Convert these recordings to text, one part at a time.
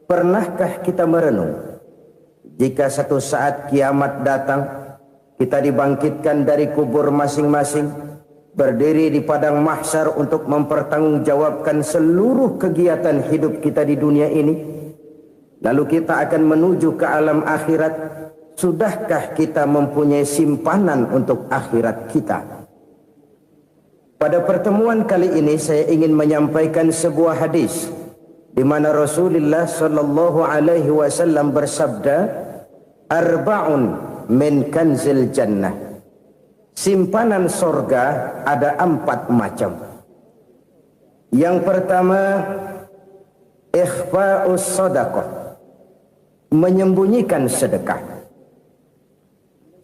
Pernahkah kita merenung jika satu saat kiamat datang, kita dibangkitkan dari kubur masing-masing, berdiri di padang mahsyar untuk mempertanggungjawabkan seluruh kegiatan hidup kita di dunia ini, lalu kita akan menuju ke alam akhirat. Sudahkah kita mempunyai simpanan untuk akhirat kita? Pada pertemuan kali ini saya ingin menyampaikan sebuah hadis di mana Rasulullah sallallahu alaihi wasallam bersabda, "Arba'un min kanzil jannah." Simpanan sorga ada 4 macam. Yang pertama, ikhfa'us sadaqah, menyembunyikan sedekah.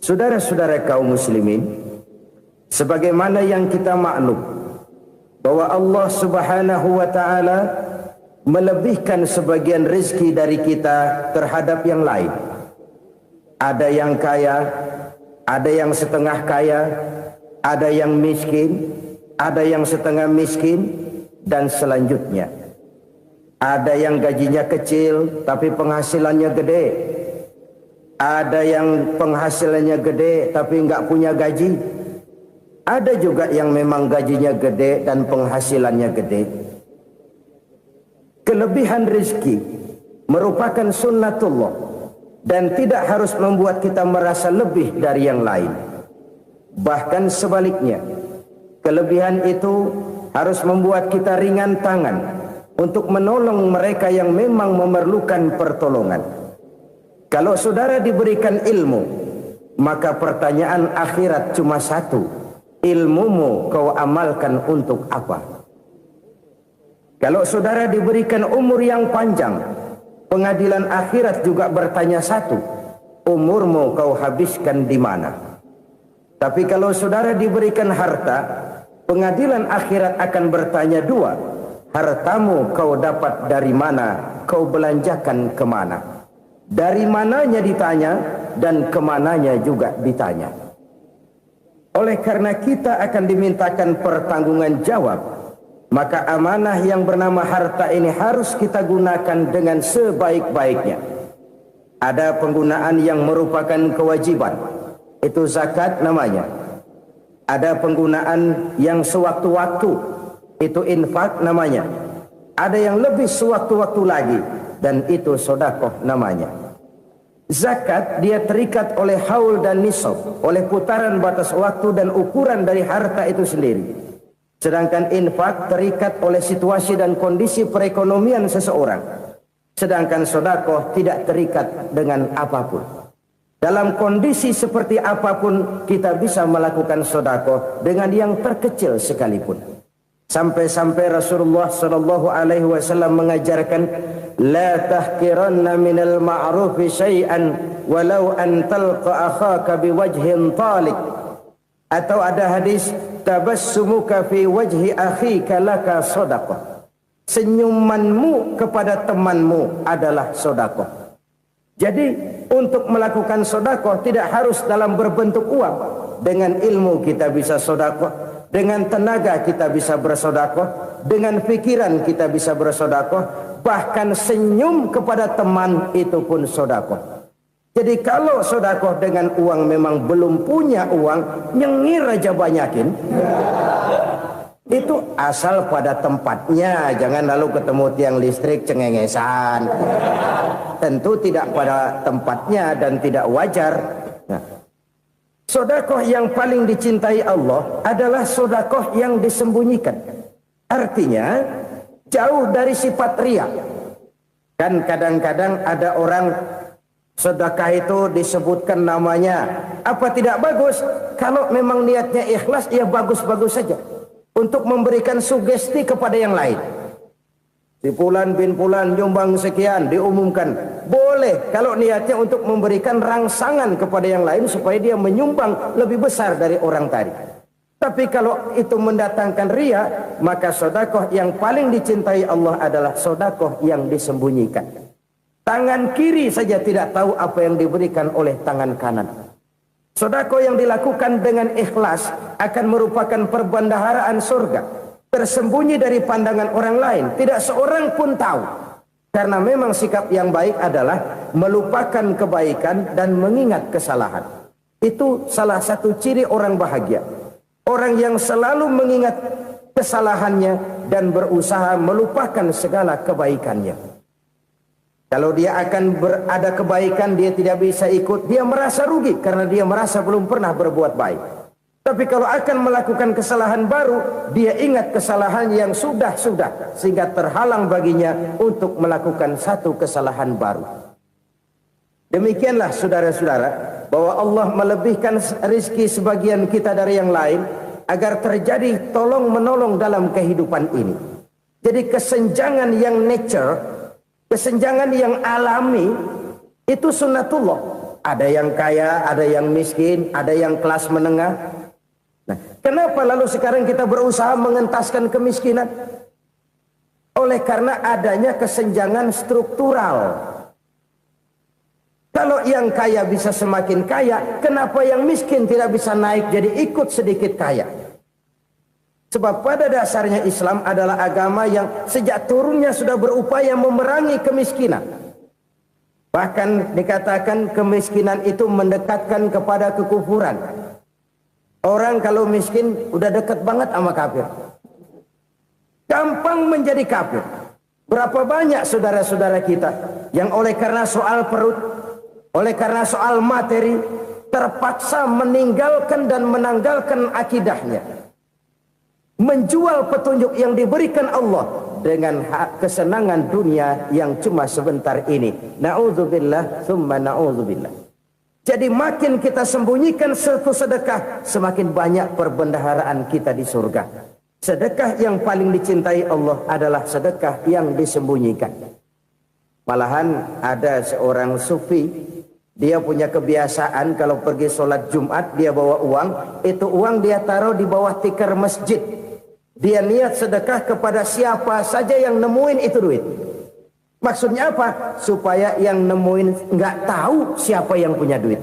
Saudara-saudara kaum muslimin, sebagaimana yang kita maklum bahwa Allah Subhanahu wa taala melebihkan sebagian rezeki dari kita terhadap yang lain. Ada yang kaya, ada yang setengah kaya, ada yang miskin, ada yang setengah miskin, dan selanjutnya. Ada yang gajinya kecil tapi penghasilannya gede. Ada yang penghasilannya gede tapi nggak punya gaji. Ada juga yang memang gajinya gede dan penghasilannya gede. Kelebihan rezeki merupakan sunnatullah dan tidak harus membuat kita merasa lebih dari yang lain. Bahkan sebaliknya, kelebihan itu harus membuat kita ringan tangan untuk menolong mereka yang memang memerlukan pertolongan. Kalau saudara diberikan ilmu, maka pertanyaan akhirat cuma satu: ilmumu kau amalkan untuk apa? Kalau saudara diberikan umur yang panjang, pengadilan akhirat juga bertanya satu: umurmu kau habiskan di mana? Tapi kalau saudara diberikan harta, pengadilan akhirat akan bertanya dua: hartamu kau dapat dari mana? Kau belanjakan kemana? Dari mananya ditanya dan kemananya juga ditanya. Oleh karena kita akan dimintakan pertanggungan jawab, maka amanah yang bernama harta ini harus kita gunakan dengan sebaik-baiknya. Ada penggunaan yang merupakan kewajiban, itu zakat namanya. Ada penggunaan yang sewaktu-waktu, itu infak namanya. Ada yang lebih sewaktu-waktu lagi, dan itu sedekah namanya. Zakat dia terikat oleh haul dan nisab, oleh putaran batas waktu dan ukuran dari harta itu sendiri. Sedangkan infak terikat oleh situasi dan kondisi perekonomian seseorang. Sedangkan sedekah tidak terikat dengan apapun. Dalam kondisi seperti apapun kita bisa melakukan sedekah dengan yang terkecil sekalipun. Sampai-sampai Rasulullah sallallahu alaihi wasallam mengajarkan, la tahqiranna minal ma'rufi syai'an walau an talqa akhaka biwajhin talik. Atau ada hadis, tabassumuka fi wajhi akhika laka shadaqah. Senyumanmu kepada temanmu adalah sedekah. Jadi untuk melakukan sedekah tidak harus dalam berbentuk uang. Dengan ilmu kita bisa sedekah. Dengan tenaga kita bisa bersedekah, dengan pikiran kita bisa bersedekah, bahkan senyum kepada teman itu pun sedekah. Jadi kalau sedekah dengan uang memang belum punya uang, nyengir aja banyakin. Itu asal pada tempatnya, jangan lalu ketemu tiang listrik cengengesan. Tentu tidak pada tempatnya dan tidak wajar. Nah, sedekah yang paling dicintai Allah adalah sedekah yang disembunyikan. Artinya jauh dari sifat riya. Kan kadang-kadang ada orang sedekah itu disebutkan namanya. Apa tidak bagus? Kalau memang niatnya ikhlas, ya bagus-bagus saja. Untuk memberikan sugesti kepada yang lain. Si Fulan bin Fulan nyumbang sekian, diumumkan. Boleh kalau niatnya untuk memberikan rangsangan kepada yang lain supaya dia menyumbang lebih besar dari orang tadi. Tapi kalau itu mendatangkan riya, maka sedekah yang paling dicintai Allah adalah sedekah yang disembunyikan. Tangan kiri saja tidak tahu apa yang diberikan oleh tangan kanan. Sedekah yang dilakukan dengan ikhlas akan merupakan perbendaharaan surga. Tersembunyi dari pandangan orang lain, tidak seorang pun tahu. Karena memang sikap yang baik adalah melupakan kebaikan dan mengingat kesalahan. Itu salah satu ciri orang bahagia. Orang yang selalu mengingat kesalahannya dan berusaha melupakan segala kebaikannya. Kalau dia akan berada kebaikan, dia tidak bisa ikut, dia merasa rugi karena dia merasa belum pernah berbuat baik. Tapi kalau akan melakukan kesalahan baru, dia ingat kesalahan yang sudah-sudah, sehingga terhalang baginya untuk melakukan satu kesalahan baru. Demikianlah saudara-saudara, bahwa Allah melebihkan rizki sebagian kita dari yang lain, agar terjadi tolong menolong dalam kehidupan ini. Jadi kesenjangan yang nature, kesenjangan yang alami, itu sunnatullah. Ada yang kaya, ada yang miskin, ada yang kelas menengah. Nah, kenapa lalu sekarang kita berusaha mengentaskan kemiskinan? Oleh karena adanya kesenjangan struktural. Kalau yang kaya bisa semakin kaya, kenapa yang miskin tidak bisa naik jadi ikut sedikit kaya? Sebab pada dasarnya Islam adalah agama yang sejak turunnya sudah berupaya memerangi kemiskinan. Bahkan dikatakan kemiskinan itu mendekatkan kepada kekufuran. Orang kalau miskin udah dekat banget sama kafir. Gampang menjadi kafir. Berapa banyak saudara-saudara kita yang oleh karena soal perut, oleh karena soal materi, terpaksa meninggalkan dan menanggalkan akidahnya. Menjual petunjuk yang diberikan Allah dengan kesenangan dunia yang cuma sebentar ini. Na'udzubillah, thumma na'udzubillah. Jadi makin kita sembunyikan satu sedekah, semakin banyak perbendaharaan kita di surga. Sedekah yang paling dicintai Allah adalah sedekah yang disembunyikan. Malahan ada seorang sufi, dia punya kebiasaan kalau pergi sholat Jumat dia bawa uang, itu uang dia taruh di bawah tikar masjid. Dia niat sedekah kepada siapa saja yang nemuin itu duit. Maksudnya apa? Supaya yang nemuin nggak tahu siapa yang punya duit.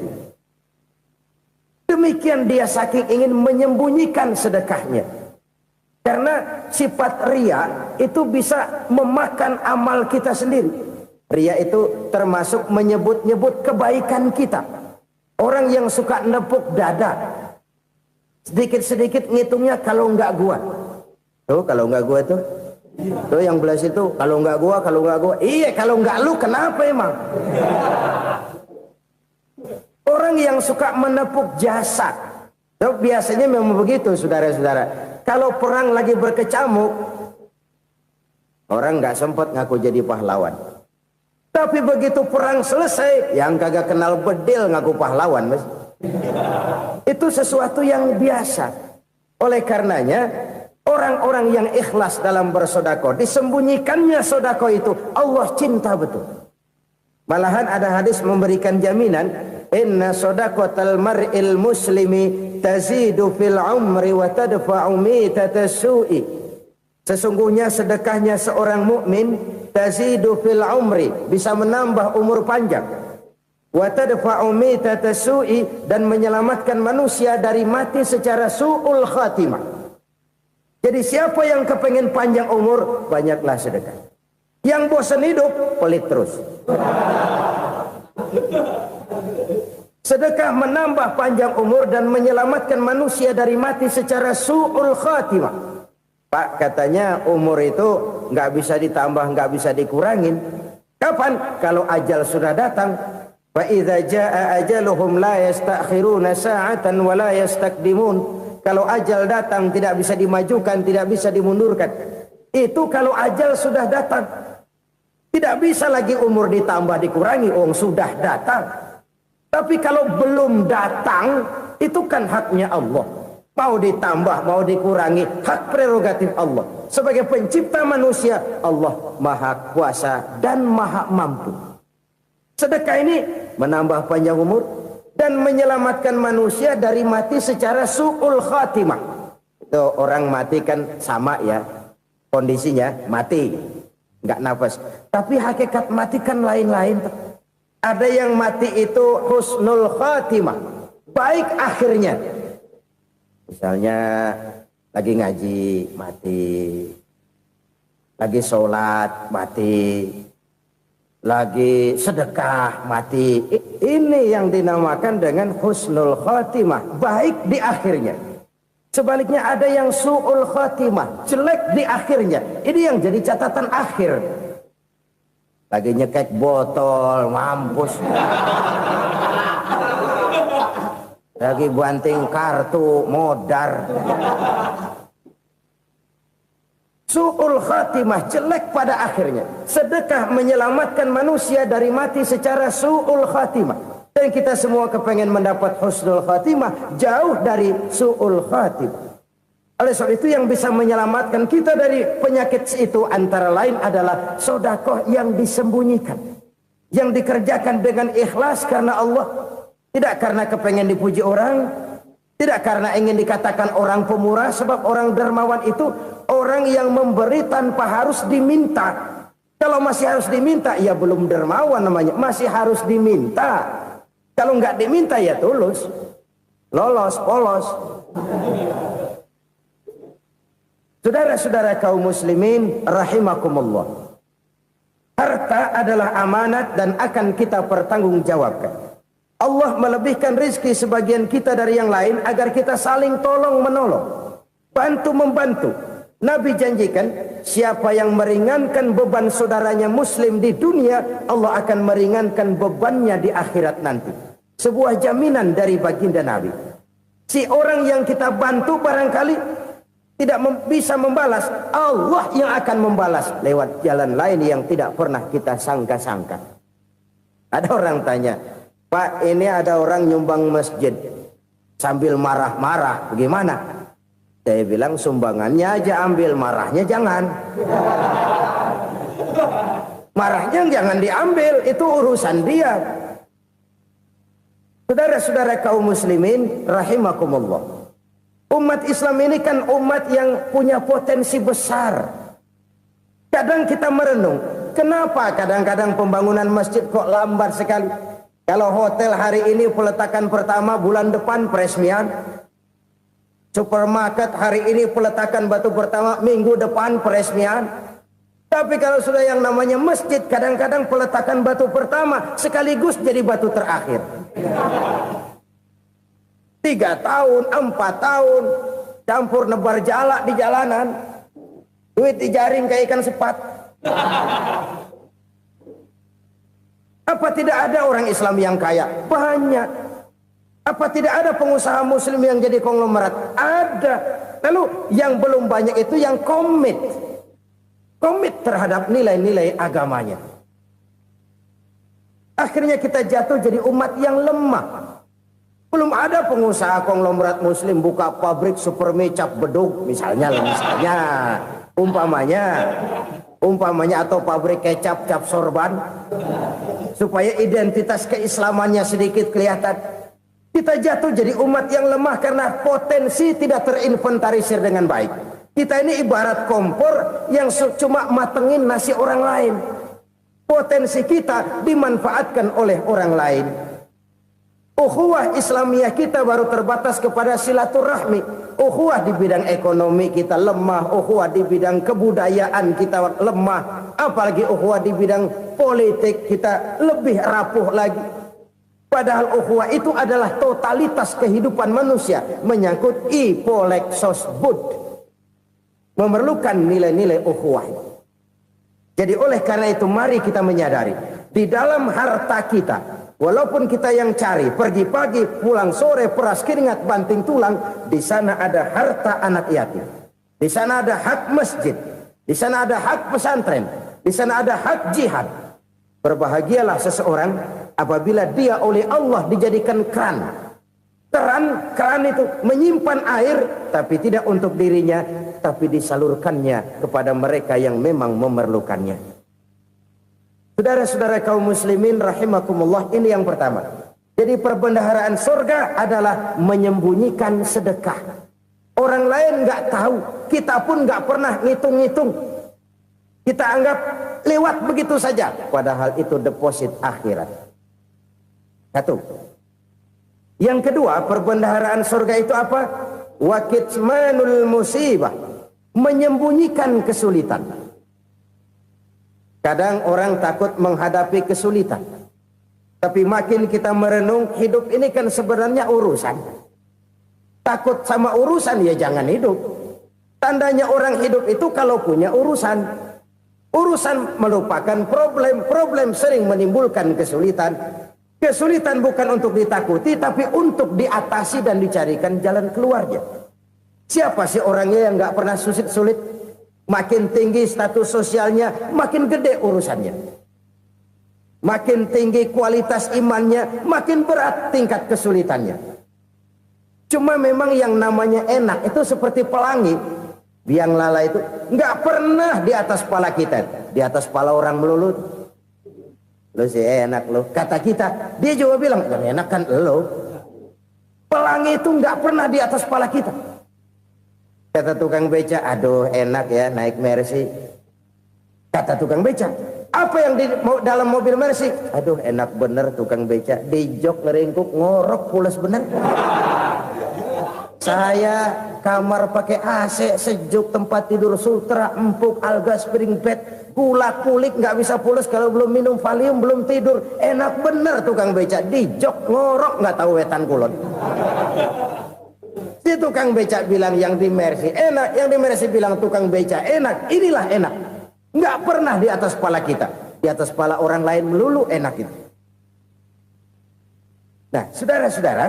Demikian dia saking ingin menyembunyikan sedekahnya. Karena sifat ria itu bisa memakan amal kita sendiri. Ria itu termasuk menyebut-nyebut kebaikan kita. Orang yang suka nepuk dada, sedikit-sedikit ngitungnya kalau nggak gua. Tuh kalau nggak gua tuh. Tuh yang belas itu kalau nggak gua, kalau nggak gua. Iya kalau nggak lu kenapa emang? Orang yang suka menepuk jasad. Tuh, biasanya memang begitu saudara-saudara. Kalau perang lagi berkecamuk, orang nggak sempat ngaku jadi pahlawan. Tapi begitu perang selesai, yang kagak kenal bedil ngaku pahlawan, mas. Itu sesuatu yang biasa. Oleh karenanya, orang-orang yang ikhlas dalam bersodako, disembunyikannya sodako itu, Allah cinta betul. Malahan ada hadis memberikan jaminan, inna sodakotal mar'il muslimi tazidu fil umri wa tadfa'u mitata su'i. Sesungguhnya sedekahnya seorang mukmin tazidu fil umri, bisa menambah umur panjang, wa tadfa'u mitata su'i, dan menyelamatkan manusia dari mati secara su'ul khatimah. Jadi siapa yang kepengen panjang umur, banyaklah sedekah. Yang bosan hidup, pelit terus. Sedekah menambah panjang umur dan menyelamatkan manusia dari mati secara su'ul khatimah. Pak, katanya umur itu nggak bisa ditambah, nggak bisa dikurangin. Kapan? Kalau ajal sudah datang. Fa idza jaa ajaluhum la yastakhiruna sa'atan wa la yastaqdimun. Kalau ajal datang tidak bisa dimajukan, tidak bisa dimundurkan. Itu kalau ajal sudah datang. Tidak bisa lagi umur ditambah dikurangi, sudah datang. Tapi kalau belum datang, itu kan haknya Allah. Mau ditambah, mau dikurangi, hak prerogatif Allah. Sebagai pencipta manusia, Allah maha kuasa dan maha mampu. Sedekah ini menambah panjang umur dan menyelamatkan manusia dari mati secara su'ul khatimah. Itu orang mati kan sama ya, kondisinya mati, nggak nafas. Tapi hakikat mati kan lain-lain. Ada yang mati itu husnul khatimah, baik akhirnya. Misalnya lagi ngaji mati, lagi sholat mati, lagi sedekah mati. Ini yang dinamakan dengan husnul khotimah, baik di akhirnya. Sebaliknya ada yang su'ul khotimah, jelek di akhirnya. Ini yang jadi catatan akhir. Lagi nyekek botol, mampus. Lagi banting kartu, modar. Su'ul khatimah, jelek pada akhirnya. Sedekah menyelamatkan manusia dari mati secara su'ul khatimah. Dan kita semua kepengen mendapat husnul khatimah, jauh dari su'ul khatimah. Oleh sebab itu yang bisa menyelamatkan kita dari penyakit itu antara lain adalah sedekah yang disembunyikan, yang dikerjakan dengan ikhlas karena Allah, tidak karena kepengen dipuji orang, tidak karena ingin dikatakan orang pemurah. Sebab orang dermawan itu orang yang memberi tanpa harus diminta. Kalau masih harus diminta, ya belum dermawan namanya, masih harus diminta. Kalau nggak diminta ya tulus, lolos, polos. Saudara-saudara kaum muslimin rahimakumullah, harta adalah amanat dan akan kita pertanggungjawabkan. Allah melebihkan rizki sebagian kita dari yang lain agar kita saling tolong menolong, bantu membantu. Nabi janjikan siapa yang meringankan beban saudaranya muslim di dunia, Allah akan meringankan bebannya di akhirat nanti. Sebuah jaminan dari baginda Nabi. Si orang yang kita bantu barangkali tidak bisa membalas, Allah yang akan membalas lewat jalan lain yang tidak pernah kita sangka-sangka. Ada orang tanya, Pak, ini ada orang nyumbang masjid sambil marah-marah, bagaimana? Saya bilang sumbangannya aja ambil, marahnya jangan. Marahnya jangan diambil, itu urusan dia. Saudara-saudara kaum muslimin rahimakumullah, umat Islam ini kan umat yang punya potensi besar. Kadang kita merenung, kenapa kadang-kadang pembangunan masjid kok lambat sekali? Kalau hotel hari ini peletakan pertama, bulan depan peresmian. Supermarket hari ini peletakan batu pertama, minggu depan peresmian. Tapi kalau sudah yang namanya masjid, kadang-kadang peletakan batu pertama sekaligus jadi batu terakhir. 3 tahun, 4 tahun, campur nebar jalak di jalanan, duit dijaring kayak ikan sepat. Apa tidak ada orang Islam yang kaya? Banyak. Apa tidak ada pengusaha muslim yang jadi konglomerat? Ada. Lalu yang belum banyak itu yang komit terhadap nilai-nilai agamanya. Akhirnya kita jatuh jadi umat yang lemah. Belum ada pengusaha konglomerat muslim buka pabrik supermi cap beduk misalnya umpamanya atau pabrik kecap cap sorban supaya identitas keislamannya sedikit kelihatan. Kita jatuh jadi umat yang lemah karena potensi tidak terinventarisir dengan baik. Kita ini ibarat kompor yang cuma matengin nasi orang lain. Potensi kita dimanfaatkan oleh orang lain. Ukhuwah Islamiyah kita baru terbatas kepada silaturahmi. Ukhuwah di bidang ekonomi kita lemah, ukhuwah di bidang kebudayaan kita lemah, apalagi ukhuwah di bidang politik kita lebih rapuh lagi. Padahal ukhuwah itu adalah totalitas kehidupan manusia, menyangkut ipolek sosbud, memerlukan nilai-nilai ukhuwah. Jadi oleh karena itu mari kita menyadari di dalam harta kita, walaupun kita yang cari, pergi pagi, pulang sore, peras keringat, banting tulang, di sana ada harta anak yatim. Di sana ada hak masjid. Di sana ada hak pesantren. Di sana ada hak jihad. Berbahagialah seseorang apabila dia oleh Allah dijadikan keran. Keran itu menyimpan air, tapi tidak untuk dirinya, tapi disalurkannya kepada mereka yang memang memerlukannya. Saudara-saudara kaum muslimin rahimakumullah, ini yang pertama. Jadi perbendaharaan surga adalah menyembunyikan sedekah. Orang lain nggak tahu, kita pun nggak pernah ngitung-ngitung. Kita anggap lewat begitu saja, padahal itu deposit akhirat. Satu. Yang kedua, perbendaharaan surga itu apa? Wa kitmanul musibah, menyembunyikan kesulitan. Kadang orang takut menghadapi kesulitan. Tapi makin kita merenung, hidup ini kan sebenarnya urusan. Takut sama urusan ya jangan hidup. Tandanya orang hidup itu kalau punya urusan. Urusan melupakan problem. Problem sering menimbulkan kesulitan. Kesulitan bukan untuk ditakuti, tapi untuk diatasi dan dicarikan jalan keluarnya. Siapa sih orangnya yang gak pernah sulit-sulit? Makin tinggi status sosialnya, makin gede urusannya. Makin tinggi kualitas imannya, makin berat tingkat kesulitannya. Cuma memang yang namanya enak itu seperti pelangi. Biang lala itu nggak pernah di atas kepala kita, di atas kepala orang melulu. Lo sih enak lo, kata kita. Dia juga bilang yang enak kan lo. Pelangi itu nggak pernah di atas kepala kita. Kata tukang beca, aduh enak ya naik Mercy. Kata tukang beca, apa yang di dalam mobil Mercy? Aduh enak bener tukang beca, di jok ngeringkuk ngorok pules bener. Saya kamar pakai AC sejuk, tempat tidur sutra empuk, alga spring bed, gula kulik nggak bisa pules kalau belum minum Valium, belum tidur. Enak bener tukang beca, di jok ngorok nggak tahu wetan kulon. Si tukang beca bilang yang di Mercy enak, yang di Mercy bilang tukang beca enak. Inilah enak. Nggak pernah di atas kepala kita, di atas kepala orang lain melulu enak itu. Nah, saudara-saudara,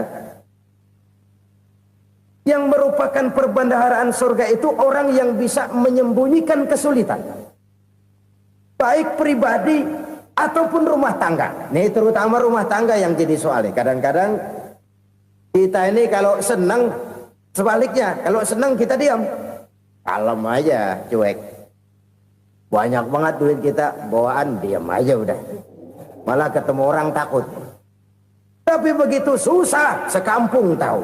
yang merupakan perbendaharaan surga itu orang yang bisa menyembunyikan kesulitan, baik pribadi ataupun rumah tangga. Nih terutama rumah tangga yang jadi soalnya. Kadang-kadang kita ini kalau senang, sebaliknya kalau senang kita diam, kalem aja, cuek. Banyak banget duit kita, bawaan diam aja udah. Malah ketemu orang takut. Tapi begitu susah, sekampung tahu.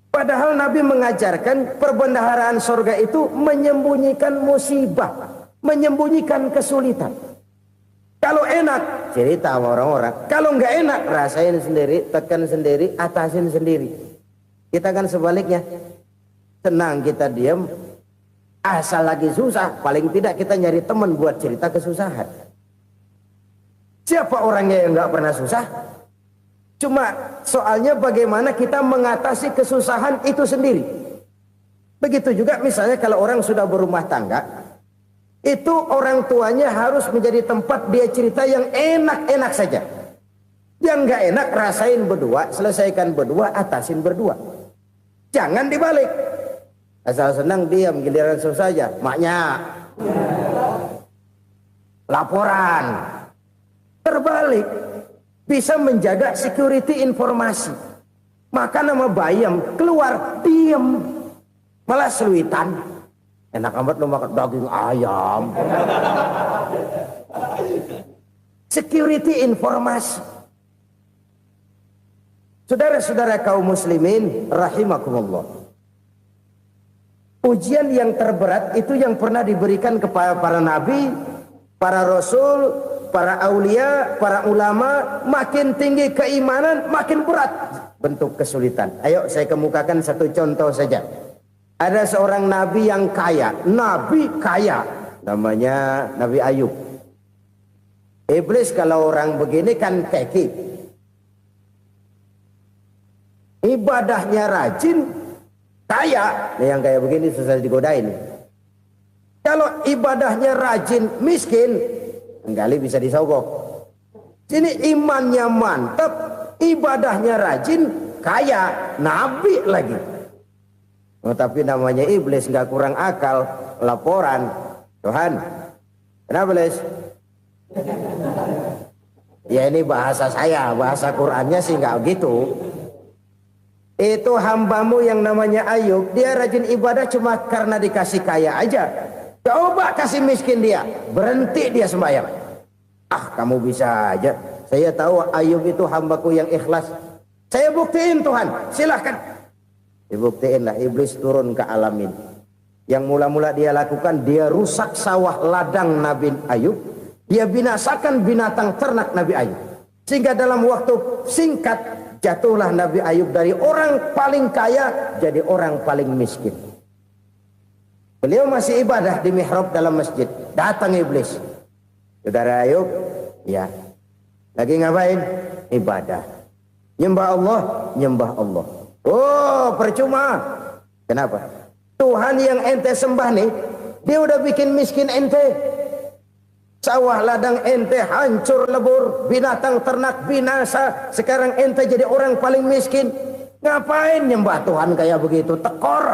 Padahal Nabi mengajarkan perbendaharaan surga itu menyembunyikan musibah, menyembunyikan kesulitan. Kalau enak, cerita sama orang-orang. Kalau nggak enak, rasain sendiri, tekan sendiri, atasin sendiri. Kita kan sebaliknya. Senang kita diam. Asal lagi susah, paling tidak kita nyari teman buat cerita kesusahan. Siapa orangnya yang nggak pernah susah? Cuma soalnya bagaimana kita mengatasi kesusahan itu sendiri. Begitu juga misalnya kalau orang sudah berumah tangga, itu orang tuanya harus menjadi tempat dia cerita yang enak-enak saja. Yang nggak enak rasain berdua, selesaikan berdua, atasin berdua. Jangan dibalik. Asal senang diam, giliran susah saja. Maknya laporan. Terbalik. Bisa menjaga security informasi. Maka nama bayam keluar diam. Malah seluitan. Enak amat lo makan daging ayam. Security informasi. Saudara-saudara kaum muslimin rahimakumullah. Ujian yang terberat itu yang pernah diberikan kepada para nabi, para rasul, para aulia, para ulama. Makin tinggi keimanan, makin berat bentuk kesulitan. Ayo saya kemukakan satu contoh saja. Ada seorang nabi yang kaya, nabi kaya, namanya Nabi Ayub. Iblis kalau orang begini kan keki, ibadahnya rajin, kaya. Nah, yang kayak begini susah digodain. Kalau ibadahnya rajin, miskin, kali bisa disogok. Sini imannya mantap, ibadahnya rajin, kaya, nabi lagi. Oh, tapi namanya iblis nggak kurang akal. Laporan, Tuhan, kenapa Les? Ya ini bahasa saya, bahasa Qurannya sih nggak gitu. Itu hambamu yang namanya Ayub, dia rajin ibadah cuma karena dikasih kaya aja. Coba kasih miskin dia, berhenti dia sembahyang. Ah, kamu bisa aja. Saya tahu Ayub itu hambaku yang ikhlas. Saya buktiin Tuhan, silahkan. Dibuktiin lah, iblis turun ke alamin. Yang mula-mula dia lakukan, dia rusak sawah ladang Nabi Ayub. Dia binasakan binatang ternak Nabi Ayub. Sehingga dalam waktu singkat, jatuhlah Nabi Ayub dari orang paling kaya jadi orang paling miskin. Beliau masih ibadah di mihrab dalam masjid. Datang iblis. Saudara Ayub, ya. Lagi ngapain? Ibadah. Nyembah Allah, nyembah Allah. Oh, percuma. Kenapa? Tuhan yang ente sembah nih, dia udah bikin miskin ente. Sawah ladang ente hancur lebur, binatang ternak binasa. Sekarang ente jadi orang paling miskin. Ngapain nyembah Tuhan kayak begitu? Tekor.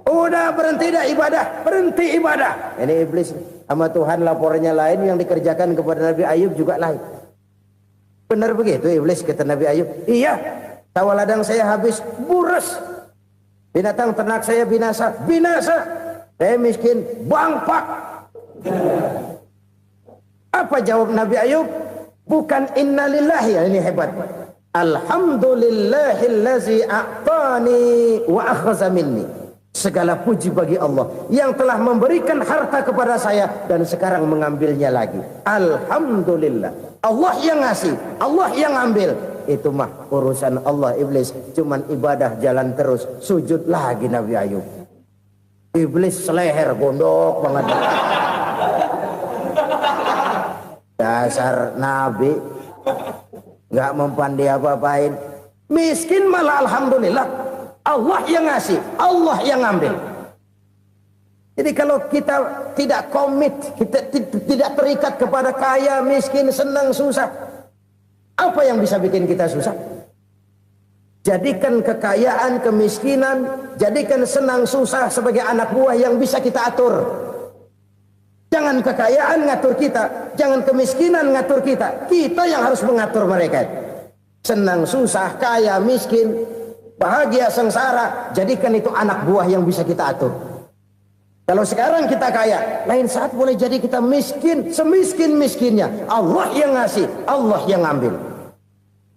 Udah berhenti dah ibadah, berhenti ibadah. Ini iblis sama Tuhan laporannya lain, yang dikerjakan kepada Nabi Ayub juga lain. Benar begitu iblis kata Nabi Ayub? Iya, sawah ladang saya habis, buras. Binatang ternak saya binasa, binasa. Saya miskin, bangpak. Apa jawab Nabi Ayub? Bukan innalillahi, ya ini hebat. Alhamdulillahillazi a'tani wa akhza minni. Segala puji bagi Allah yang telah memberikan harta kepada saya dan sekarang mengambilnya lagi. Alhamdulillah. Allah yang ngasih, Allah yang ambil. Itu mah urusan Allah. Iblis cuman ibadah jalan terus, sujud lagi Nabi Ayub. Iblis seleher gondok banget. Dasar Nabi nggak mempan dia apa-apain. Miskin malah alhamdulillah. Allah yang ngasih, Allah yang ngambil. Jadi kalau kita tidak komit, kita tidak terikat kepada kaya, miskin, senang, susah, apa yang bisa bikin kita susah? Jadikan kekayaan, kemiskinan, jadikan senang, susah sebagai anak buah yang bisa kita atur. Jangan kekayaan ngatur kita, jangan kemiskinan ngatur kita. Kita yang harus mengatur mereka. Senang, susah, kaya, miskin, bahagia, sengsara, jadikan itu anak buah yang bisa kita atur. Kalau sekarang kita kaya, lain saat boleh jadi kita miskin, semiskin-miskinnya. Allah yang ngasih, Allah yang ngambil.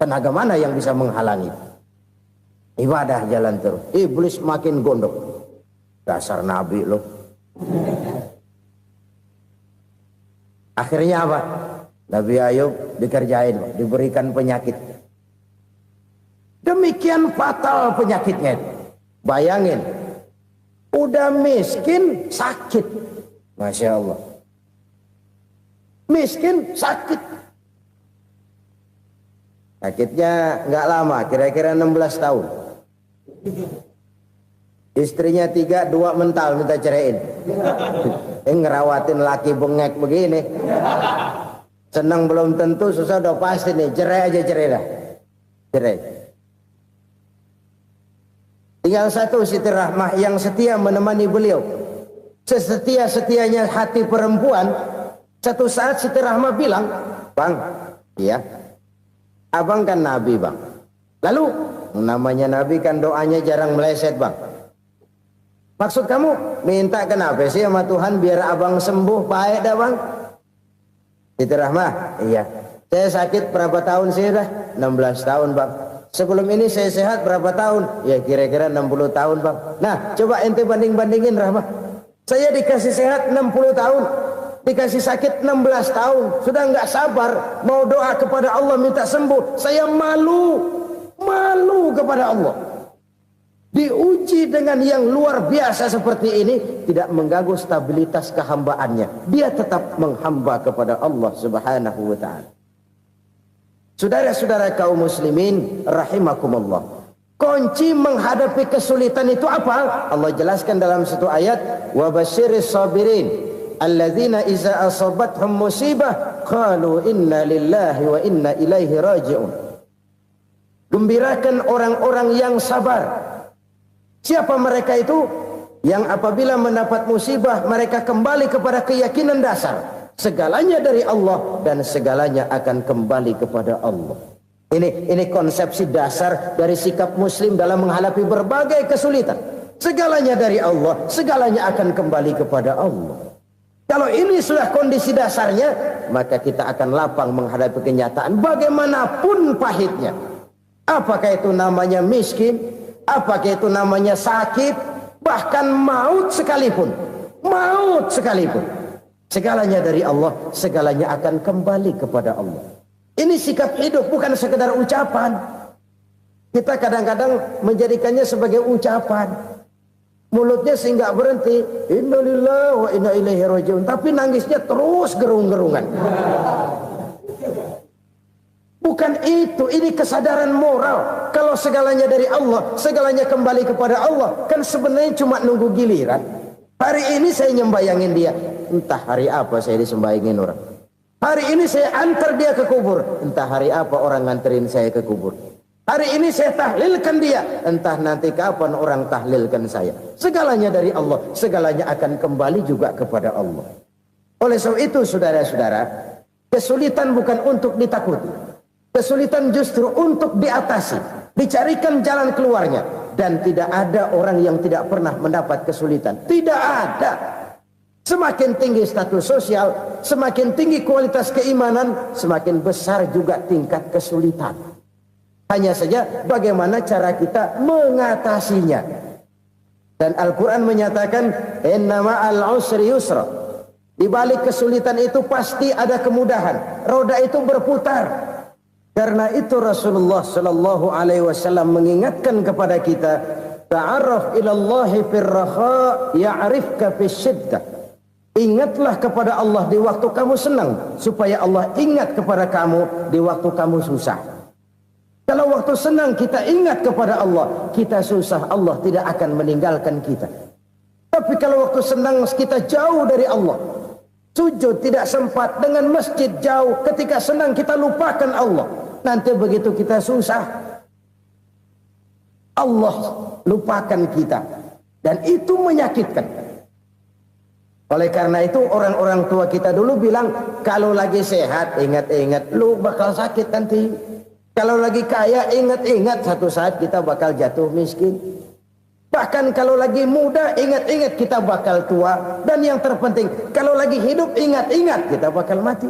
Tenaga mana yang bisa menghalangi? Ibadah jalan terus. Iblis makin gondok. Dasar Nabi loh. Akhirnya apa? Nabi Ayub dikerjain, diberikan penyakit. Demikian fatal penyakitnya. Bayangin, udah miskin sakit. Masya Allah. Miskin sakit. Sakitnya nggak lama, kira-kira 16 tahun. Istrinya 3, 2 mental minta ceraiin. Ngerawatin laki bengek begini. Senang belum tentu, susah udah pasti nih. Cerai aja, cerai dah. Cerai. Tinggal satu Siti Rahmah yang setia menemani beliau. Sesetia-setianya hati perempuan. Satu saat Siti Rahmah bilang, "Bang, iya, abang kan Nabi bang. Lalu namanya Nabi kan doanya jarang meleset bang. Maksud kamu minta kenapa sih sama Tuhan biar abang sembuh baik dah bang?" Siti Rahmah, iya. Saya sakit berapa tahun sih dah? 16 tahun bang. Sebelum ini saya sehat berapa tahun? Ya kira-kira 60 tahun bang. Nah coba ente banding-bandingin Rahmah. Saya dikasih sehat 60 tahun. Dikasih sakit 16 tahun. Sudah nggak sabar mau doa kepada Allah minta sembuh. Saya malu kepada Allah. Diuji dengan yang luar biasa seperti ini, tidak mengganggu stabilitas kehambaannya. Dia tetap menghamba kepada Allah Subhanahu wa ta'ala. Saudara-saudara kaum muslimin rahimakumullah. Kunci menghadapi kesulitan itu apa? Allah jelaskan dalam satu ayat, wa basyiris sabirin alladzina iza asabathum musibah qalu inna lillahi wa inna ilaihi raji'un. Gembirakan orang-orang yang sabar. Siapa mereka itu? Yang apabila mendapat musibah mereka kembali kepada keyakinan dasar. Segalanya dari Allah dan segalanya akan kembali kepada Allah. Ini konsepsi dasar dari sikap muslim dalam menghadapi berbagai kesulitan. Segalanya dari Allah, segalanya akan kembali kepada Allah. Kalau ini sudah kondisi dasarnya, maka kita akan lapang menghadapi kenyataan bagaimanapun pahitnya. Apakah itu namanya miskin? Apakah itu namanya sakit? Bahkan maut sekalipun. Maut sekalipun. Segalanya dari Allah, segalanya akan kembali kepada Allah. Ini sikap hidup, bukan sekedar ucapan. Kita kadang-kadang menjadikannya sebagai ucapan. Mulutnya sih nggak berhenti, innalillahi wa inna ilaihi rajiun, tapi nangisnya terus gerung-gerungan. Bukan itu, ini kesadaran moral. Kalau segalanya dari Allah, segalanya kembali kepada Allah, kan sebenarnya cuma nunggu giliran. Hari ini saya nyembayangin dia, entah hari apa saya disembayangin orang. Hari ini saya antar dia ke kubur, entah hari apa orang nganterin saya ke kubur. Hari ini saya tahlilkan dia, entah nanti kapan orang tahlilkan saya. Segalanya dari Allah, segalanya akan kembali juga kepada Allah. Oleh sebab itu saudara-saudara, kesulitan bukan untuk ditakuti. Kesulitan justru untuk diatasi, dicarikan jalan keluarnya. Dan tidak ada orang yang tidak pernah mendapat kesulitan. Tidak ada. Semakin tinggi status sosial, semakin tinggi kualitas keimanan, semakin besar juga tingkat kesulitan. Hanya saja bagaimana cara kita mengatasinya. Dan Al-Quran menyatakan, inna ma'al usri yusra. Di balik kesulitan itu pasti ada kemudahan. Roda itu berputar. Karena itu Rasulullah sallallahu alaihi wasallam mengingatkan kepada kita, ta'arraf ilallahi firraha ya'rifka fisyiddah. Ingatlah kepada Allah di waktu kamu senang, supaya Allah ingat kepada kamu di waktu kamu susah. Kalau waktu senang kita ingat kepada Allah, kita susah, Allah tidak akan meninggalkan kita. Tapi kalau waktu senang kita jauh dari Allah, sujud tidak sempat, dengan masjid jauh, ketika senang kita lupakan Allah. Nanti begitu kita susah, Allah lupakan kita. Dan itu menyakitkan. Oleh karena itu orang-orang tua kita dulu bilang, kalau lagi sehat ingat-ingat, lu bakal sakit nanti. Kalau lagi kaya ingat-ingat satu saat kita bakal jatuh miskin. Bahkan kalau lagi muda ingat-ingat kita bakal tua. Dan yang terpenting, kalau lagi hidup ingat-ingat kita bakal mati.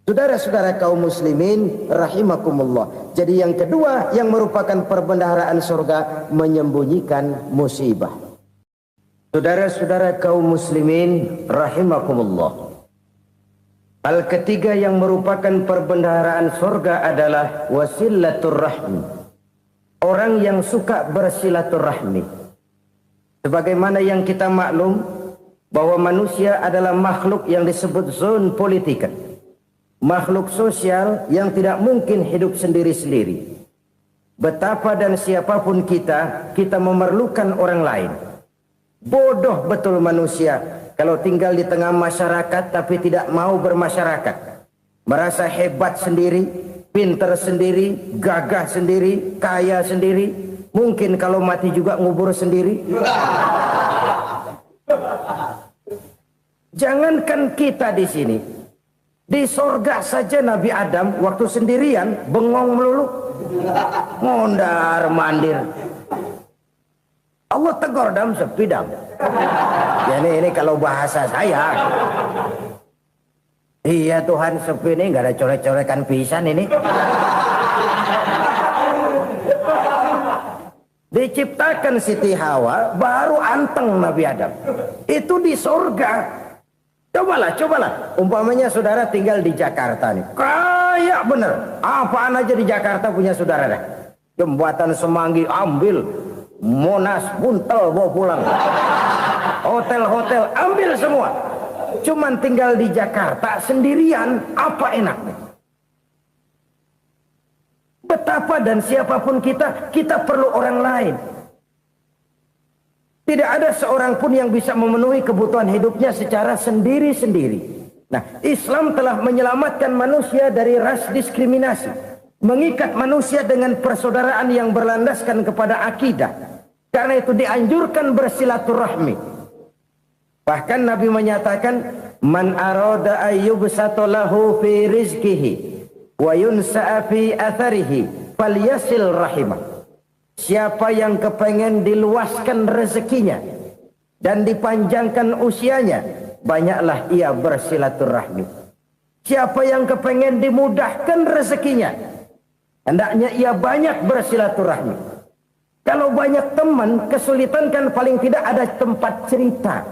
Saudara-saudara kaum muslimin rahimakumullah. Jadi yang kedua yang merupakan perbendaharaan surga, menyembunyikan musibah. Saudara-saudara kaum muslimin rahimakumullah. Hal ketiga yang merupakan perbendaharaan surga adalah wasilatur rahmi. Orang yang suka bersilaturahmi. Sebagaimana yang kita maklum bahwa manusia adalah makhluk yang disebut zon politika. Makhluk sosial yang tidak mungkin hidup sendiri-sendiri. Betapa dan siapapun kita memerlukan orang lain. Bodoh betul manusia kalau tinggal di tengah masyarakat tapi tidak mau bermasyarakat. Merasa hebat sendiri, pinter sendiri, gagah sendiri, kaya sendiri. Mungkin kalau mati juga ngubur sendiri. Jangankan kita di sini, di sorga saja Nabi Adam waktu sendirian bengong melulu, mondar mandir. Allah tegur dam sepi dam. Ya ini kalau bahasa saya. Iya Tuhan sepi ini nggak ada coret-corekan pisan ini. Diciptakan Siti Hawa baru anteng Nabi Adam. Itu di sorga. Cobalah. Umpamanya saudara tinggal di Jakarta nih. Kayak bener. Apaan aja di Jakarta punya saudara dah. Jembatan Semanggi ambil. Monas Buntel bawa pulang. Hotel-hotel ambil semua. Cuman tinggal di Jakarta sendirian, apa enaknya? Betapa dan siapapun kita perlu orang lain. Tidak ada seorang pun yang bisa memenuhi kebutuhan hidupnya secara sendiri-sendiri. Nah, Islam telah menyelamatkan manusia dari ras diskriminasi. Mengikat manusia dengan persaudaraan yang berlandaskan kepada akidah. Karena itu dianjurkan bersilaturahmi. Bahkan Nabi menyatakan, man arada ayyubsata lahu fi rizqihi wa yunsa'a fi atharihi falyasil rahimah. Siapa yang kepengen diluaskan rezekinya dan dipanjangkan usianya, banyaklah ia bersilaturahmi. Siapa yang kepengen dimudahkan rezekinya, hendaknya ia banyak bersilaturahmi. Kalau banyak teman, kesulitan kan paling tidak ada tempat cerita.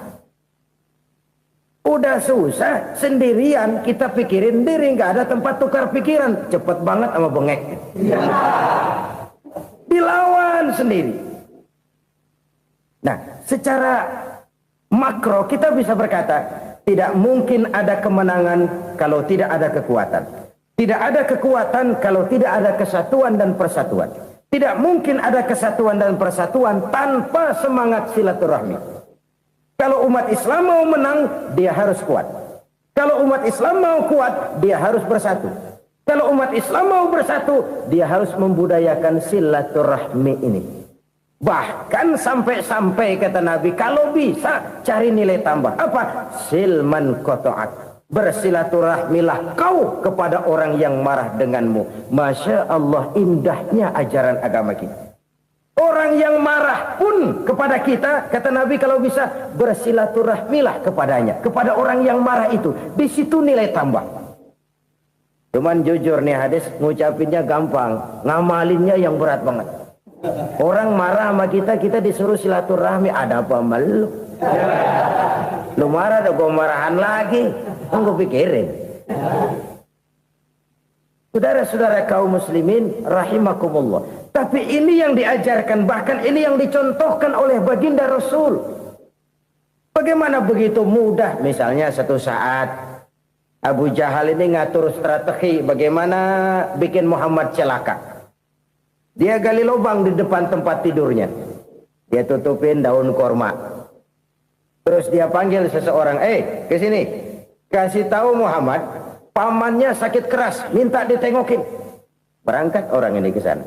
Udah susah, sendirian kita pikirin diri, nggak ada tempat tukar pikiran. Cepet banget sama bengek. Dilawan sendiri. Nah, secara makro kita bisa berkata, tidak mungkin ada kemenangan kalau tidak ada kekuatan. Tidak ada kekuatan kalau tidak ada kesatuan dan persatuan. Tidak mungkin ada kesatuan dan persatuan tanpa semangat silaturahmi. Kalau umat Islam mau menang, dia harus kuat. Kalau umat Islam mau kuat, dia harus bersatu. Kalau umat Islam mau bersatu, dia harus membudayakan silaturahmi ini. Bahkan sampai-sampai kata Nabi, kalau bisa cari nilai tambah. Apa? Silman qata'ak. Bersilaturahmilah kau kepada orang yang marah denganmu. Masya Allah, indahnya ajaran agama kita. Orang yang marah pun kepada kita, kata Nabi, kalau bisa bersilaturahmilah kepadanya, kepada orang yang marah itu. Di situ nilai tambah. Cuman jujur nih hadis, ngucapinnya gampang, ngamalinnya yang berat banget. Orang marah sama kita, kita disuruh silaturahmi, ada apa malu? Lu marah, ada gua marahan lagi. Gue pikirin. Saudara-saudara kaum muslimin rahimakumullah. Tapi ini yang diajarkan, bahkan ini yang dicontohkan oleh baginda Rasul. Bagaimana begitu mudah, misalnya satu saat Abu Jahal ini ngatur strategi bagaimana bikin Muhammad celaka. Dia gali lubang di depan tempat tidurnya. Dia tutupin daun korma. Terus dia panggil seseorang, ke sini. Kasih tahu Muhammad, pamannya sakit keras, minta ditengokin. Berangkat orang ini ke sana.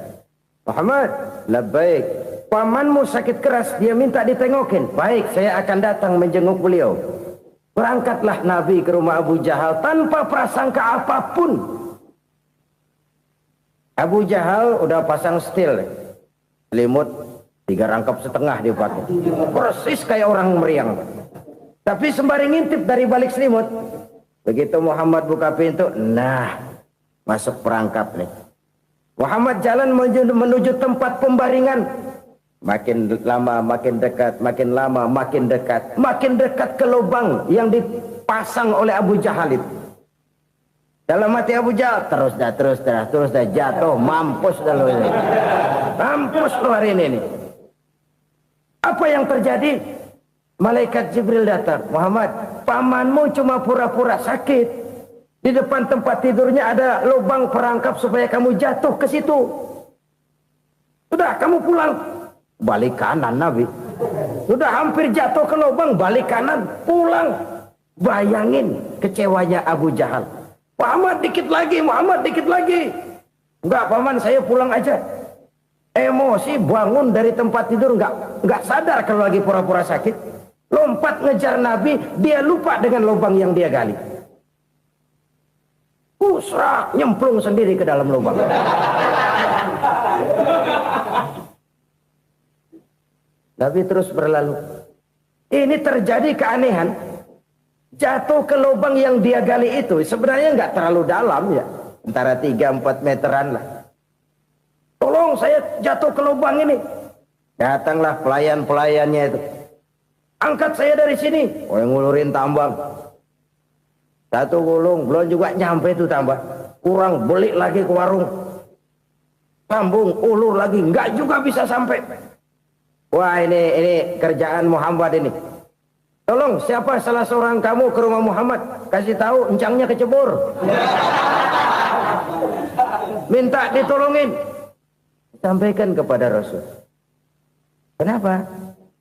Muhammad, labbaik. Pamanmu sakit keras, dia minta ditengokin. Baik, saya akan datang menjenguk beliau. Berangkatlah Nabi ke rumah Abu Jahal tanpa prasangka apapun. Abu Jahal udah pasang setil, selimut 3 rangkap setengah dipakai. Persis kayak orang meriang. Tapi sembari ngintip dari balik selimut, begitu Muhammad buka pintu, nah masuk perangkap nih. Muhammad jalan menuju tempat pembaringan. Makin lama makin dekat, makin lama makin dekat, makin dekat ke lubang yang dipasang oleh Abu Jahal itu. Dalam hati Abu Jahal, terus dah jatuh, mampus dah lo ini. Mampus lo hari ini. Apa yang terjadi? Malaikat Jibril datang. Muhammad, pamanmu cuma pura-pura sakit. Di depan tempat tidurnya ada lubang perangkap supaya kamu jatuh ke situ. Sudah, kamu pulang. Balik kanan Nabi. Sudah hampir jatuh ke lubang, balik kanan, pulang. Bayangin kecewanya Abu Jahal. Muhammad dikit lagi, Muhammad dikit lagi. Enggak, paman, saya pulang aja. Emosi bangun dari tempat tidur, enggak sadar kalau lagi pura-pura sakit. Lompat ngejar Nabi, dia lupa dengan lubang yang dia gali. Pusrak, nyemplung sendiri ke dalam lubang. Nabi terus berlalu. Ini terjadi keanehan. Jatuh ke lubang yang dia gali itu sebenarnya nggak terlalu dalam ya, antara 3-4 meteran lah. Tolong, saya jatuh ke lubang ini. Datanglah pelayan-pelayannya itu. Angkat saya dari sini. Oh, yang ngulurin tambang. Satu gulung, belum juga nyampe itu tambang. Kurang, beli lagi ke warung. Sambung, ulur lagi, nggak juga bisa sampai. Wah, ini kerjaan Muhammad ini. Tolong, siapa salah seorang kamu ke rumah Muhammad, kasih tahu encangnya kecebur. Minta ditolongin. Sampaikan kepada Rasul. Kenapa?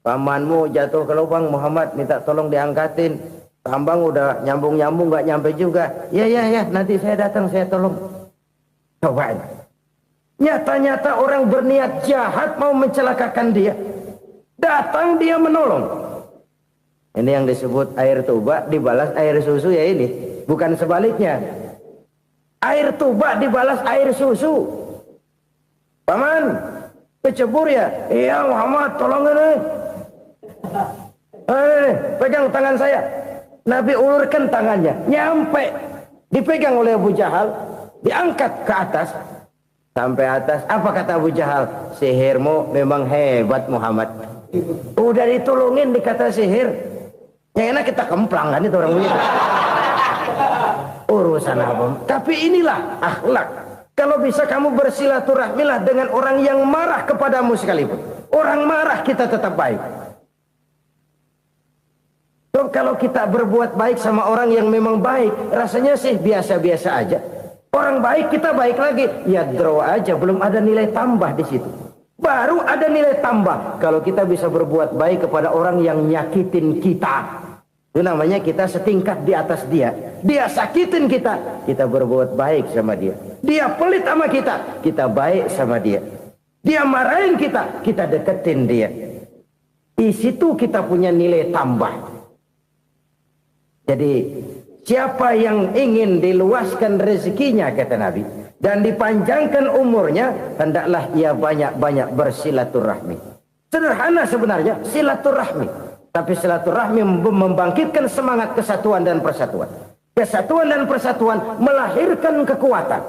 Pamanmu jatuh ke lubang, Muhammad minta tolong diangkatin. Tambang udah nyambung-nyambung nggak nyampe juga. Ya, nanti saya datang, saya tolong. Cobain. Nyata-nyata orang berniat jahat mau mencelakakan dia. Datang dia menolong. Ini yang disebut air tuba dibalas air susu ya ini. Bukan sebaliknya. Air tuba dibalas air susu. Paman, kecebur ya? Iya Muhammad, tolong ini. Pegang tangan saya. Nabi ulurkan tangannya, nyampe, dipegang oleh Abu Jahal, diangkat ke atas, sampai atas. Apa kata Abu Jahal? Sihirmu memang hebat Muhammad. Udah ditolongin dikata sihir, yang enak kita kemplang kan itu orang begitu. Urusan apa? Tapi inilah akhlak. Kalau bisa kamu bersilaturahmilah dengan orang yang marah kepadamu sekalipun. Orang marah kita tetap baik. Sebab kalau kita berbuat baik sama orang yang memang baik, rasanya sih biasa-biasa aja. Orang baik kita baik lagi, ya draw aja, belum ada nilai tambah di situ. Baru ada nilai tambah kalau kita bisa berbuat baik kepada orang yang nyakitin kita. Itu namanya kita setingkat di atas dia. Dia sakitin kita, kita berbuat baik sama dia. Dia pelit sama kita baik sama dia. Dia marahin kita deketin dia. Di situ kita punya nilai tambah. Jadi siapa yang ingin diluaskan rezekinya, kata Nabi, dan dipanjangkan umurnya, hendaklah ia banyak-banyak bersilaturahmi. Sederhana sebenarnya silaturahmi, tapi silaturahmi membangkitkan semangat kesatuan dan persatuan. Kesatuan dan persatuan melahirkan kekuatan.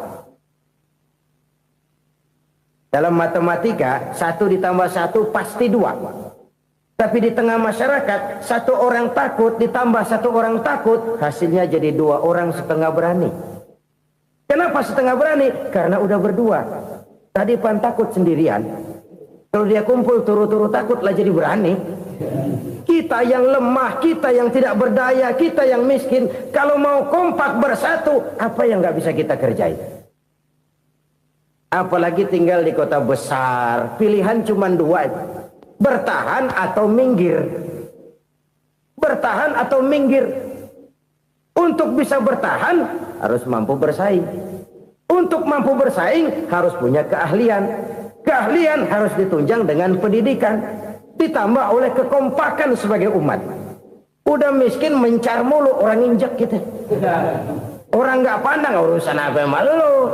Dalam matematika 1 ditambah 1 pasti 2. Tapi di tengah masyarakat 1 orang takut ditambah 1 orang takut, hasilnya jadi 2 orang setengah berani. Kenapa setengah berani? Karena udah berdua. Tadi pan takut sendirian. Kalau dia kumpul turu-turu takutlah jadi berani. Kita yang lemah, kita yang tidak berdaya, kita yang miskin, kalau mau kompak bersatu, apa yang nggak bisa kita kerjain? Apalagi tinggal di kota besar, pilihan cuma 2. Bertahan atau minggir. Bertahan atau minggir. Untuk bisa bertahan harus mampu bersaing. Untuk mampu bersaing harus punya keahlian. Keahlian harus ditunjang dengan pendidikan, ditambah oleh kekompakan sebagai umat. Udah miskin mencar mulu, orang injek kita. Orang nggak pandang urusan apa malu.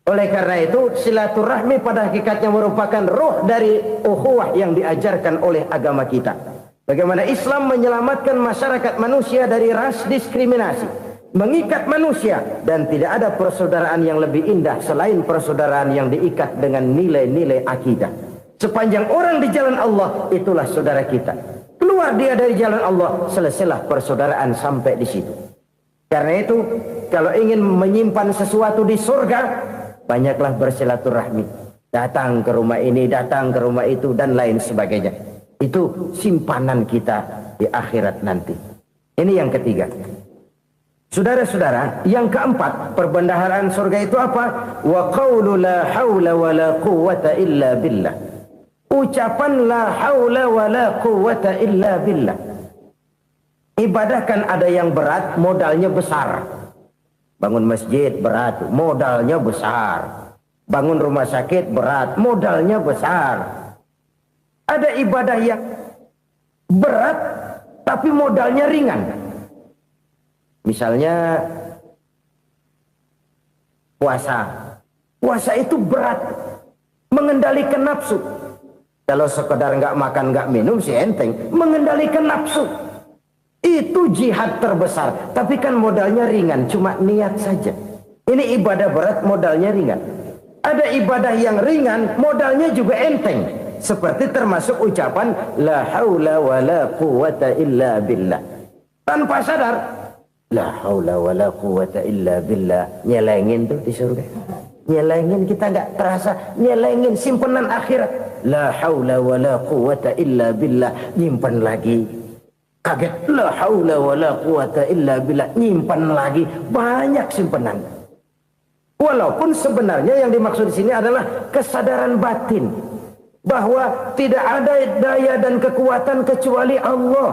Oleh karena itu silaturahmi pada hakikatnya merupakan roh dari ukhuwah yang diajarkan oleh agama kita. Bagaimana Islam menyelamatkan masyarakat manusia dari ras diskriminasi, mengikat manusia, dan tidak ada persaudaraan yang lebih indah selain persaudaraan yang diikat dengan nilai-nilai akidah. Sepanjang orang di jalan Allah, itulah saudara kita. Keluar dia dari jalan Allah, selesailah persaudaraan sampai di situ. Karena itu, kalau ingin menyimpan sesuatu di surga, banyaklah bersilaturahmi. Datang ke rumah ini, datang ke rumah itu, dan lain sebagainya. Itu simpanan kita di akhirat nanti. Ini yang ketiga. Saudara-saudara, yang keempat, perbendaharaan surga itu apa? Wa qawlu la hawla wa la quwwata illa billah. Ucapan la hawla wa la quwwata illa billah. Ibadah kan ada yang berat, modalnya besar. Bangun masjid berat, modalnya besar. Bangun rumah sakit berat, modalnya besar. Ada ibadah yang berat, tapi modalnya ringan. Misalnya puasa. Puasa itu berat, mengendalikan nafsu. Kalau sekedar nggak makan nggak minum sih enteng, mengendalikan nafsu itu jihad terbesar. Tapi kan modalnya ringan, cuma niat saja. Ini ibadah berat, modalnya ringan. Ada ibadah yang ringan, modalnya juga enteng. Seperti termasuk ucapan la haula wa la quwwata illa billah. Tanpa sadar, la haula wa la quwwata illa billah. Nyelengin tuh di surga. Nyelengin, kita nggak terasa. Nyelengin simpenan akhirat. La haula wa la quwwata illa billah. Nyimpan lagi. Kaget, la haula wa la quwwata illa billah. Nyimpan lagi. Banyak simpanan. Walaupun sebenarnya yang dimaksud di sini adalah kesadaran batin. Bahwa tidak ada daya dan kekuatan kecuali Allah.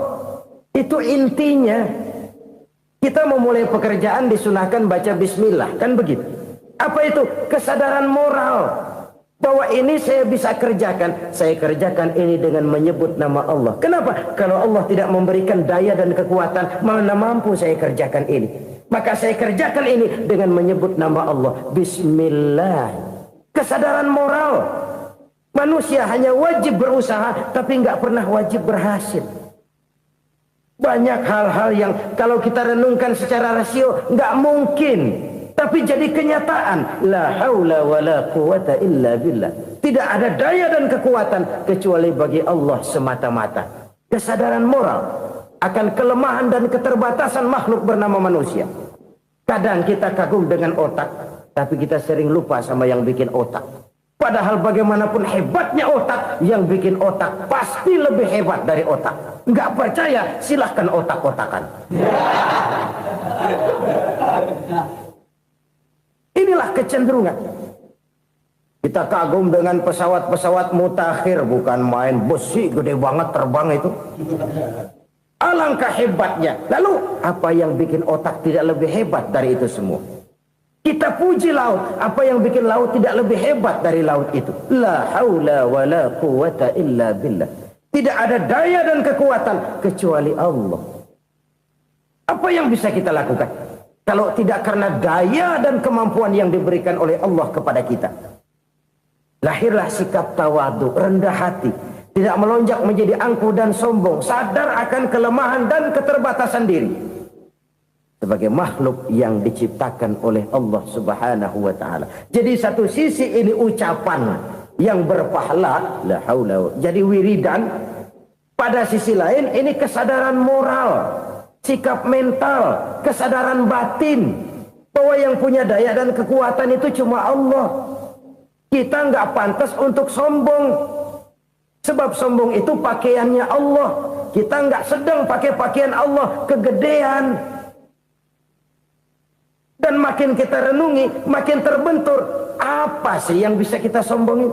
Itu intinya. Kita memulai pekerjaan disunahkan baca bismillah, kan begitu. Apa itu? Kesadaran moral. Bahwa ini saya bisa kerjakan. Saya kerjakan ini dengan menyebut nama Allah. Kenapa? Kalau Allah tidak memberikan daya dan kekuatan, mana mampu saya kerjakan ini. Maka saya kerjakan ini dengan menyebut nama Allah. Bismillah. Kesadaran moral. Manusia hanya wajib berusaha, tapi nggak pernah wajib berhasil. Banyak hal-hal yang kalau kita renungkan secara rasio nggak mungkin, tapi jadi kenyataan. La haula wa la quwwata illa billah. Tidak ada daya dan kekuatan kecuali bagi Allah semata-mata. Kesadaran moral akan kelemahan dan keterbatasan makhluk bernama manusia. Kadang kita kagum dengan otak, tapi kita sering lupa sama yang bikin otak. Padahal bagaimanapun hebatnya otak, yang bikin otak pasti lebih hebat dari otak. Nggak percaya, silahkan otak-otakan. Inilah kecenderungan. Kita kagum dengan pesawat-pesawat mutakhir, bukan main, besi gede banget terbang itu. Alangkah hebatnya. Lalu apa yang bikin otak tidak lebih hebat dari itu semua? Kita puji laut, apa yang bikin laut tidak lebih hebat dari laut itu? La haula wa la quwata illa billah. Tidak ada daya dan kekuatan kecuali Allah. Apa yang bisa kita lakukan kalau tidak karena daya dan kemampuan yang diberikan oleh Allah kepada kita? Lahirlah sikap tawadu, rendah hati, tidak melonjak menjadi angkuh dan sombong, sadar akan kelemahan dan keterbatasan diri. Sebagai makhluk yang diciptakan oleh Allah Subhanahu wa ta'ala. Jadi satu sisi ini ucapan yang berpahala, la haula, jadi wiridan. Pada sisi lain ini kesadaran moral, sikap mental, kesadaran batin, bahwa yang punya daya dan kekuatan itu cuma Allah. Kita nggak pantas untuk sombong, sebab sombong itu pakaiannya Allah. Kita nggak sedang pakai pakaian Allah, kegedean. Dan makin kita renungi, makin terbentur. Apa sih yang bisa kita sombongin?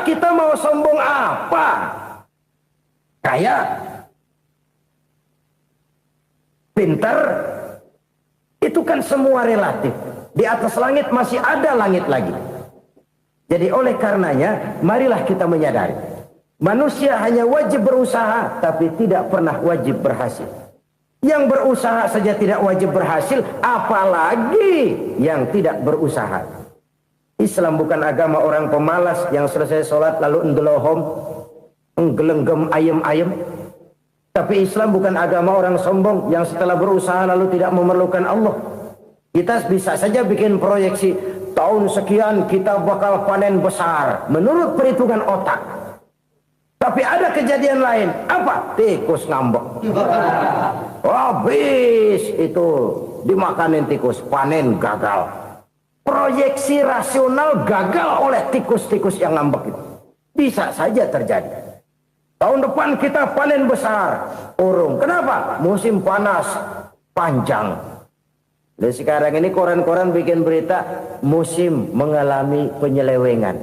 Kita mau sombong apa? Kaya? Pintar? Itu kan semua relatif. Di atas langit masih ada langit lagi. Jadi oleh karenanya, marilah kita menyadari. Manusia hanya wajib berusaha, tapi tidak pernah wajib berhasil. Yang berusaha saja tidak wajib berhasil, apalagi yang tidak berusaha. Islam bukan agama orang pemalas yang selesai sholat lalu endelohom, enggelenggem ayem-ayem. Tapi Islam bukan agama orang sombong yang setelah berusaha lalu tidak memerlukan Allah. Kita bisa saja bikin proyeksi, tahun sekian kita bakal panen besar menurut perhitungan otak. Tapi ada kejadian lain. Apa? Tikus ngambek. Habis itu dimakanin tikus, panen gagal. Proyeksi rasional gagal oleh tikus-tikus yang ngambek itu. Bisa saja terjadi. Tahun depan kita panen besar, urung. Kenapa? Musim panas panjang. Dan sekarang ini koran-koran bikin berita musim mengalami penyelewengan.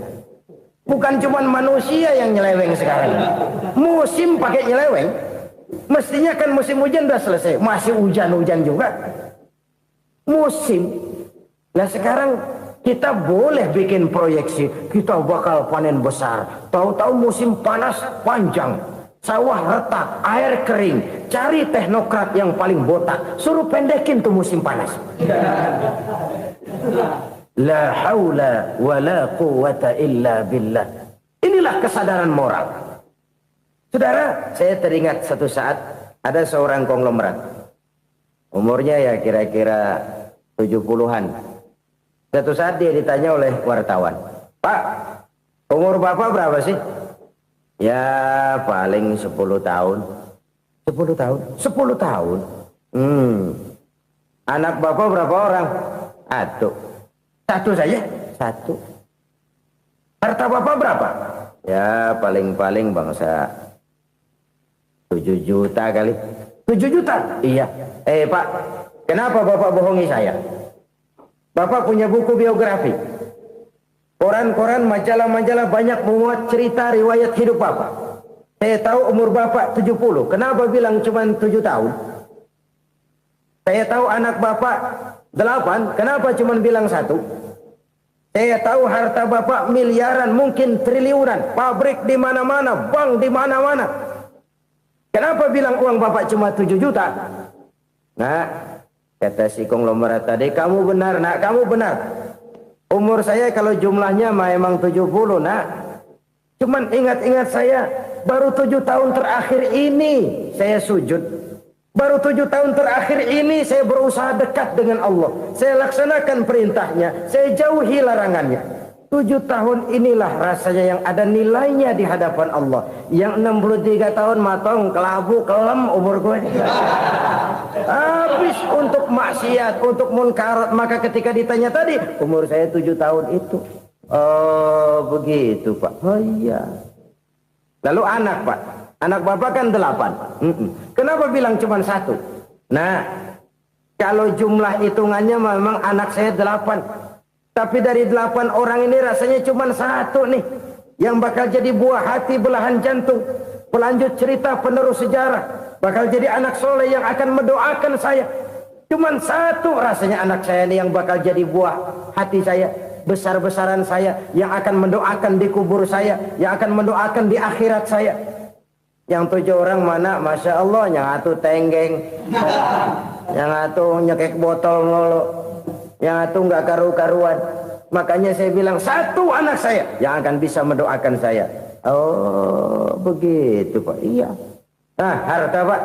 Bukan cuma manusia yang nyeleweng sekarang. Musim pakai nyeleweng. Mestinya kan musim hujan udah selesai, masih hujan-hujan juga. Musim. Nah sekarang kita boleh bikin proyeksi, kita bakal panen besar. Tahu-tahu musim panas panjang, sawah retak, air kering. Cari teknokrat yang paling botak, suruh pendekin tuh musim panas. La haula wa la quwata illa billah. Inilah kesadaran moral. Saudara, saya teringat satu saat ada seorang konglomerat. Umurnya ya kira-kira 70-an. Satu saat dia ditanya oleh wartawan, "Pak, umur Bapak berapa sih?" "Ya paling 10 tahun." 10 tahun? 10 tahun? Anak Bapak berapa orang? Satu saja? Satu. Harta Bapak berapa? Ya paling-paling bangsa 7 juta kali. 7 juta? Iya. Pak, kenapa Bapak bohongi saya? Bapak punya buku biografi. Koran-koran, majalah-majalah banyak memuat cerita riwayat hidup Bapak. Saya tahu umur Bapak 70. Kenapa bilang cuma 7 tahun? Saya tahu anak Bapak 8. Kenapa cuma bilang 1? Saya tahu harta Bapak miliaran, mungkin triliunan. Pabrik di mana-mana, bank di mana-mana. Kenapa bilang uang Bapak cuma 7 juta? Nah, kata si konglomerat tadi, kamu benar nak, kamu benar. Umur saya kalau jumlahnya memang 70 nak. Cuman ingat-ingat saya, baru 7 tahun terakhir ini saya sujud. Baru 7 tahun terakhir ini saya berusaha dekat dengan Allah. Saya laksanakan perintahnya, saya jauhi larangannya. 7 tahun inilah rasanya yang ada nilainya di hadapan Allah. Yang 63 tahun matong, kelabu, kelem umur gue. Habis untuk maksiat, untuk munkarat. Maka ketika ditanya tadi, umur saya 7 tahun itu. Oh begitu Pak. Oh iya. Lalu anak Pak. Anak Bapak kan 8. Kenapa bilang cuma 1? Nah, kalau jumlah hitungannya memang anak saya 8. Tapi dari 8 orang ini rasanya cuma 1 nih. Yang bakal jadi buah hati, belahan jantung. Pelanjut cerita, penerus sejarah. Bakal jadi anak soleh yang akan mendoakan saya. Cuma 1 rasanya anak saya ini yang bakal jadi buah hati saya. Besar-besaran saya. Yang akan mendoakan di kubur saya. Yang akan mendoakan di akhirat saya. Yang 7 orang mana? Masya Allah. Yang 1 tenggeng. Yang 1 nyekek botol mulu. Yang 1 nggak karu-karuan. Makanya saya bilang 1 anak saya yang akan bisa mendoakan saya. Oh begitu Pak. Iya. Nah harta Pak.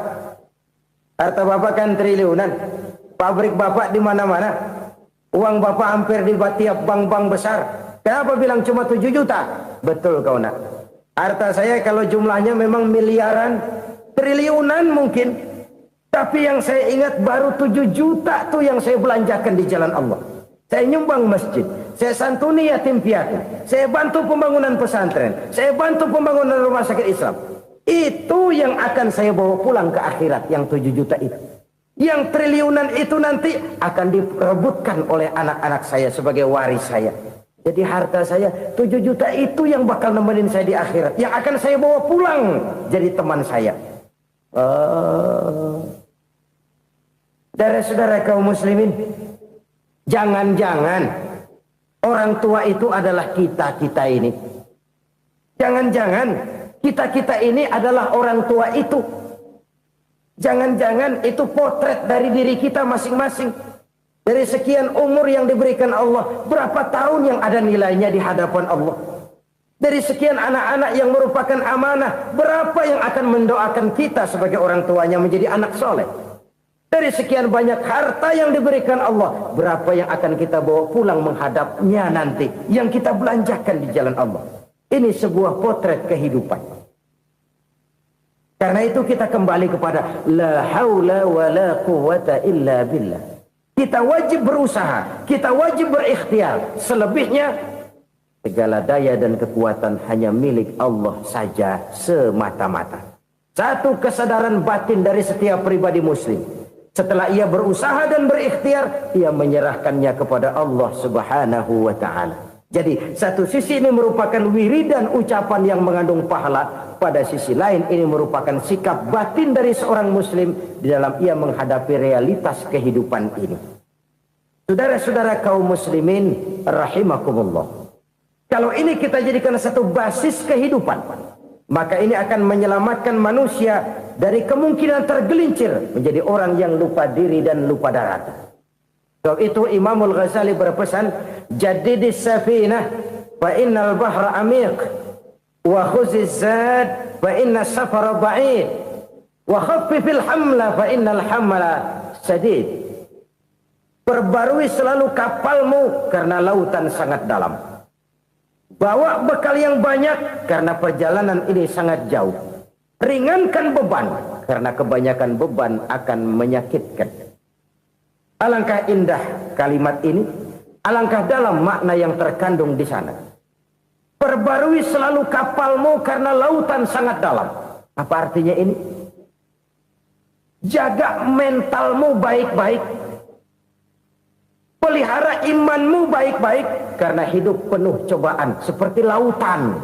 Harta Bapak kan triliunan. Pabrik Bapak di mana-mana. Uang Bapak hampir di tiap bank-bank besar. Kenapa bilang cuma 7 juta? Betul kau nak. Harta saya kalau jumlahnya memang miliaran, triliunan mungkin. Tapi yang saya ingat baru 7 juta tuh yang saya belanjakan di jalan Allah. Saya nyumbang masjid, saya santuni yatim piatu, saya bantu pembangunan pesantren, saya bantu pembangunan rumah sakit Islam. Itu yang akan saya bawa pulang ke akhirat, yang 7 juta itu. Yang triliunan itu nanti akan diperebutkan oleh anak-anak saya sebagai waris saya. Jadi harta saya 7 juta itu yang bakal nemenin saya di akhirat, yang akan saya bawa pulang jadi teman saya. Saudara-saudara kaum muslimin, jangan-jangan orang tua itu adalah kita-kita ini. Jangan-jangan kita-kita ini adalah orang tua itu. Jangan-jangan itu potret dari diri kita masing-masing. Dari sekian umur yang diberikan Allah, berapa tahun yang ada nilainya di hadapan Allah. Dari sekian anak-anak yang merupakan amanah, berapa yang akan mendoakan kita sebagai orang tuanya menjadi anak soleh. Dari sekian banyak harta yang diberikan Allah, berapa yang akan kita bawa pulang menghadapnya nanti, yang kita belanjakan di jalan Allah. Ini sebuah potret kehidupan. Karena itu kita kembali kepada la haula wa la quwata illa billah. Kita wajib berusaha, kita wajib berikhtiar. Selebihnya segala daya dan kekuatan hanya milik Allah saja semata-mata. Satu kesadaran batin dari setiap pribadi muslim. Setelah ia berusaha dan berikhtiar, ia menyerahkannya kepada Allah Subhanahu wa ta'ala. Jadi satu sisi ini merupakan wiridan ucapan yang mengandung pahala. Pada sisi lain ini merupakan sikap batin dari seorang muslim di dalam ia menghadapi realitas kehidupan ini. Saudara-saudara kaum muslimin rahimakumullah. Kalau ini kita jadikan satu basis kehidupan, maka ini akan menyelamatkan manusia dari kemungkinan tergelincir menjadi orang yang lupa diri dan lupa darat. Sebab itu Imamul Ghazali berpesan, jadidis safinah fa innal bahra amiq wa khuziz zad fa inna safara ba'id wa khaffifil hamla fa innal hamla sadid. Perbarui selalu kapalmu karena lautan sangat dalam. Bawa bekal yang banyak karena perjalanan ini sangat jauh. Ringankan beban karena kebanyakan beban akan menyakitkan. Alangkah indah kalimat ini, alangkah dalam makna yang terkandung di sana. Perbarui selalu kapalmu karena lautan sangat dalam. Apa artinya ini? Jaga mentalmu baik-baik. Pelihara imanmu baik-baik karena hidup penuh cobaan seperti lautan.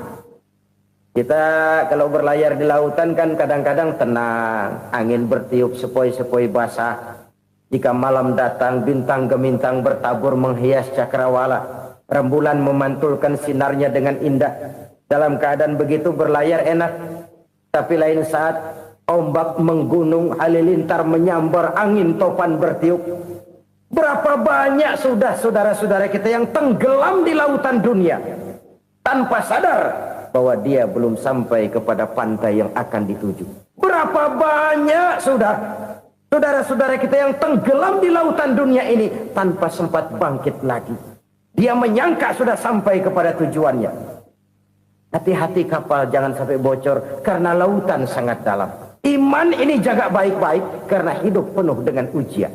Kita kalau berlayar di lautan kan kadang-kadang tenang, angin bertiup sepoi-sepoi basah. Jika malam datang bintang gemintang bertabur menghias cakrawala, rembulan memantulkan sinarnya dengan indah. Dalam keadaan begitu berlayar enak, tapi lain saat ombak menggunung, halilintar menyambar, angin topan bertiup. Berapa banyak sudah saudara-saudara kita yang tenggelam di lautan dunia tanpa sadar bahwa dia belum sampai kepada pantai yang akan dituju. Berapa banyak sudah saudara-saudara kita yang tenggelam di lautan dunia ini tanpa sempat bangkit lagi. Dia menyangka sudah sampai kepada tujuannya. Hati-hati kapal jangan sampai bocor karena lautan sangat dalam. Iman ini jaga baik-baik karena hidup penuh dengan ujian.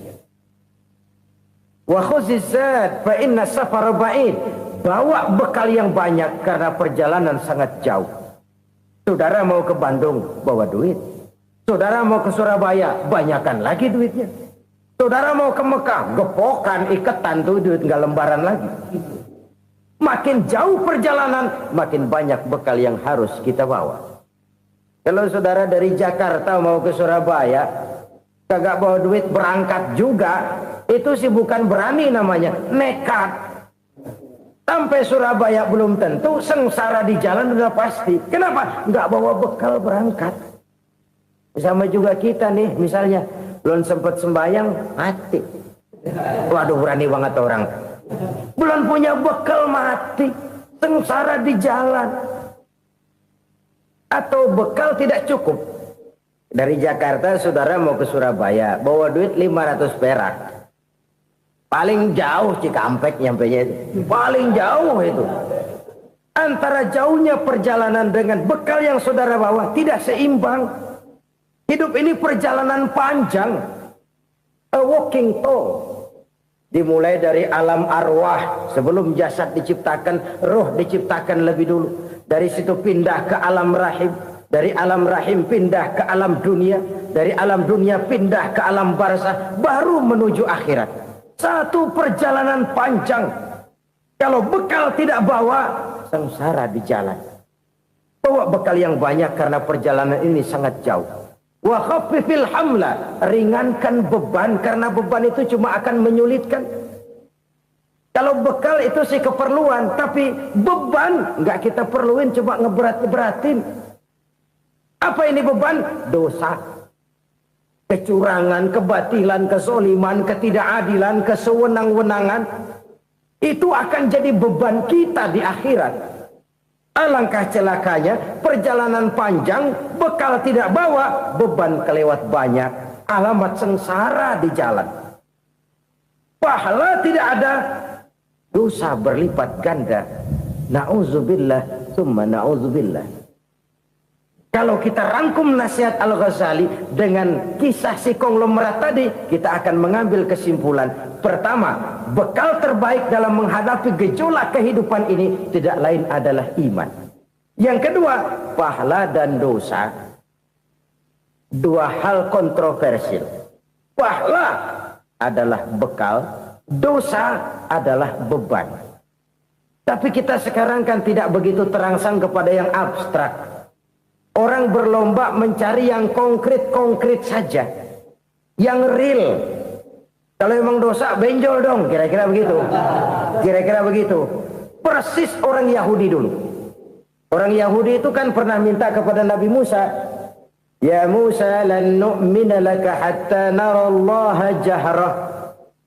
Wa khuziz zad fa inna safara ba'id. bawa bekal yang banyak karena perjalanan sangat jauh. Saudara mau ke Bandung, bawa duit. Saudara mau ke Surabaya, banyakkan lagi duitnya. Saudara mau ke Mekah, gepokan, iketan tuh duit, nggak lembaran lagi. Makin jauh perjalanan, makin banyak bekal yang harus kita bawa. Kalau saudara dari Jakarta mau ke Surabaya, kagak bawa duit, berangkat juga, itu sih bukan berani namanya, nekat. Sampai Surabaya belum tentu, sengsara di jalan udah pasti. Kenapa? Nggak bawa bekal berangkat. Sama juga kita nih, misalnya belum sempat sembahyang, mati. Waduh, berani banget orang. Belum punya bekal, mati. Sengsara di jalan. Atau bekal tidak cukup. Dari Jakarta saudara mau ke Surabaya, bawa duit 500 perak. Paling jauh Cikampek nyampenya itu. Paling jauh itu. Antara jauhnya perjalanan dengan bekal yang saudara bawa tidak seimbang. Hidup ini perjalanan panjang. A walking tour. Dimulai dari alam arwah. Sebelum jasad diciptakan, roh diciptakan lebih dulu. Dari situ pindah ke alam rahim. Dari alam rahim pindah ke alam dunia. Dari alam dunia pindah ke alam barzah. Baru menuju akhirat. Satu perjalanan panjang. Kalau bekal tidak bawa, sengsara di jalan. Bawa bekal yang banyak karena perjalanan ini sangat jauh. Wa khaffifil hamla, ringankan beban karena beban itu cuma akan menyulitkan. Kalau bekal itu sih keperluan, tapi beban nggak kita perluin, cuma ngeberat-beratin. Apa ini beban? Dosa, kecurangan, kebatilan, kezoliman, ketidakadilan, kesewenang-wenangan. Itu akan jadi beban kita di akhirat. Alangkah celakanya, perjalanan panjang, bekal tidak bawa, beban kelewat banyak, alamat sengsara di jalan. Pahala tidak ada, dosa berlipat ganda. Na'udzubillah, summa na'udzubillah. Kalau kita rangkum nasihat Al-Ghazali dengan kisah si konglomerat tadi, kita akan mengambil kesimpulan. Pertama, bekal terbaik dalam menghadapi gejolak kehidupan ini tidak lain adalah iman. Yang kedua, pahala dan dosa. Dua hal kontroversial. Pahala adalah bekal, dosa adalah beban. Tapi kita sekarang kan tidak begitu terangsang kepada yang abstrak. Orang berlomba mencari yang konkret-konkret saja. Yang real. Kalau memang dosa, benjol dong. Kira-kira begitu. Kira-kira begitu. Persis orang Yahudi dulu. Orang Yahudi itu kan pernah minta kepada Nabi Musa. Ya Musa, lan nu'mina laka hatta narallaha jahrah.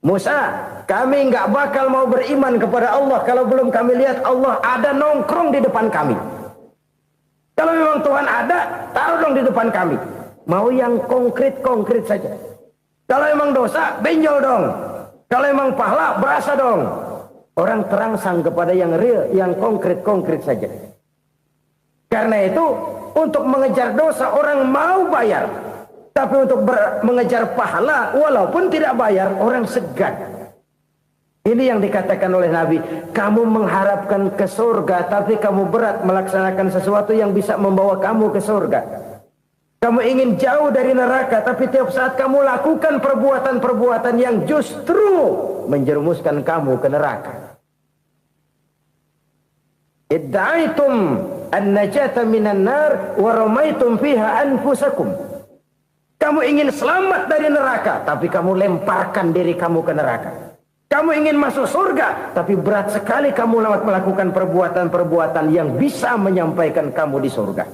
Musa, kami nggak bakal mau beriman kepada Allah kalau belum kami lihat Allah ada nongkrong di depan kami. Kalau memang Tuhan ada, taruh dong di depan kami. Mau yang konkret-konkret saja. Kalau memang dosa, benjol dong. Kalau memang pahala, berasa dong. Orang terangsang kepada yang real, yang konkret-konkret saja. Karena itu, untuk mengejar dosa, orang mau bayar. Tapi untuk mengejar pahala, walaupun tidak bayar, orang segan. Ini yang dikatakan oleh Nabi, kamu mengharapkan ke surga, tapi kamu berat melaksanakan sesuatu yang bisa membawa kamu ke surga. Kamu ingin jauh dari neraka, tapi tiap saat kamu lakukan perbuatan-perbuatan yang justru menjerumuskan kamu ke neraka. Idda'aitum an-najata minan nar wa ramaitum fiha anfusakum. Kamu ingin selamat dari neraka, tapi kamu lemparkan diri kamu ke neraka. Kamu ingin masuk surga, tapi berat sekali kamu melakukan perbuatan-perbuatan yang bisa menyampaikan kamu di surga.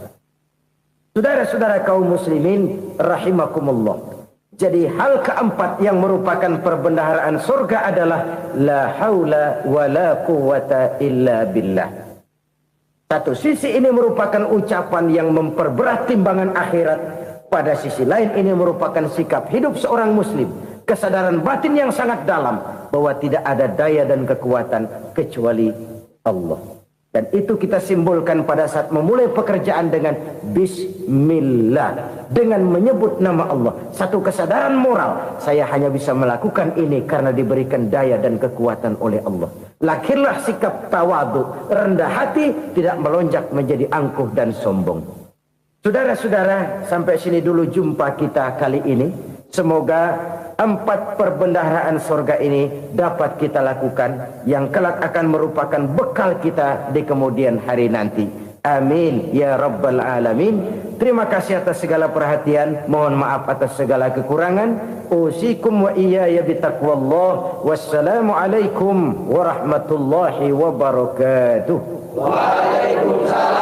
Saudara-saudara kaum muslimin rahimakumullah. Jadi hal keempat yang merupakan perbendaharaan surga adalah la haula wa la quwwata illa billah. Satu sisi ini merupakan ucapan yang memperberat timbangan akhirat. Pada sisi lain ini merupakan sikap hidup seorang muslim. Kesadaran batin yang sangat dalam bahwa tidak ada daya dan kekuatan kecuali Allah. Dan itu kita simbolkan pada saat memulai pekerjaan dengan Bismillah. Dengan menyebut nama Allah. Satu kesadaran moral. Saya hanya bisa melakukan ini karena diberikan daya dan kekuatan oleh Allah. Lahirlah sikap tawadu, rendah hati, tidak melonjak menjadi angkuh dan sombong. Saudara-saudara, sampai sini dulu jumpa kita kali ini. Semoga 4 perbendaharaan surga ini dapat kita lakukan, yang kelak akan merupakan bekal kita di kemudian hari nanti. Amin ya rabbal alamin. Terima kasih atas segala perhatian, mohon maaf atas segala kekurangan. Usikum wa iyaya bitaqwallah. Wassalamu alaikum warahmatullahi wabarakatuh. Waalaikumsalam.